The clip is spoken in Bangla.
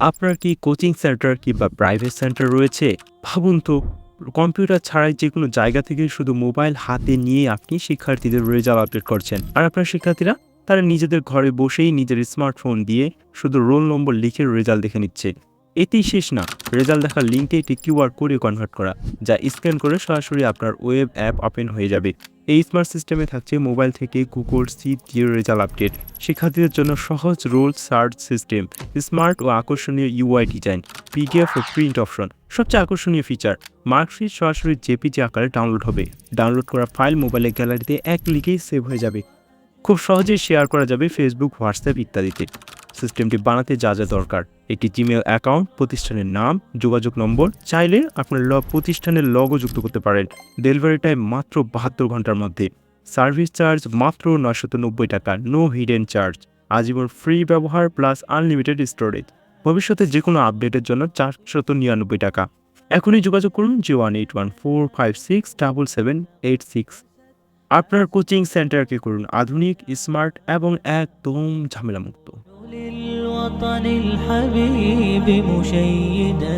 আপনার কি কোচিং সেন্টার কিংবা প্রাইভেট সেন্টার রয়েছে? ভাবুন তো, কম্পিউটার ছাড়াই যেকোনো জায়গা থেকে শুধু মোবাইল হাতে নিয়ে আপনি শিক্ষার্থীদের রেজাল্ট আপডেট করছেন। আর আপনার শিক্ষার্থীরা তারা নিজেদের ঘরে বসেই নিজের স্মার্টফোন দিয়ে শুধু রোল নম্বর লিখে রেজাল্ট দেখে নিচ্ছে। এতেই শেষ না, রেজাল্ট দেখার লিঙ্কে একটি কিউআর কোডে কনভার্ট করা, যা স্ক্যান করে সরাসরি আপনার ওয়েব অ্যাপ ওপেন হয়ে যাবে। এই স্মার্ট সিস্টেমে থাকছে মোবাইল থেকে গুগল সিট দিয়ে রেজাল্ট আপডেট, শিক্ষার্থীদের জন্য সহজ রোল সার্চ সিস্টেম, স্মার্ট ও আকর্ষণীয় ইউআই ডিজাইন, পিডিএফ ও প্রিন্ট অপশন। সবচেয়ে আকর্ষণীয় ফিচার, মার্কশিট সরাসরি জেপিজি আকারে ডাউনলোড হবে। ডাউনলোড করা ফাইল মোবাইলের গ্যালারিতে এক ক্লিকেই সেভ হয়ে যাবে। খুব সহজেই শেয়ার করা যাবে ফেসবুক, হোয়াটসঅ্যাপ ইত্যাদিতে। সিস্টেমটি বানাতে যা যা দরকার: একটি জিমেল অ্যাকাউন্ট, প্রতিষ্ঠানের নাম, যোগাযোগ নম্বর, চাইলে আপনার প্রতিষ্ঠানের লগও যুক্ত করতে পারেন। ডেলিভারি টাইম মাত্র ৭২ ঘন্টার মধ্যে। সার্ভিস চার্জ মাত্র ৯৯০ টাকা, নো হিডেন চার্জ। আজীবন ফ্রি ব্যবহার প্লাস আনলিমিটেড স্টোরেজ। ভবিষ্যতে যে কোনো আপডেটের জন্য ৪৯৯ টাকা। এখনই যোগাযোগ করুন 01814567786। আপনার কোচিং সেন্টারকে করুন আধুনিক, স্মার্ট এবং একদম ঝামেলামুক্ত। للوطن الحبيب مشيدا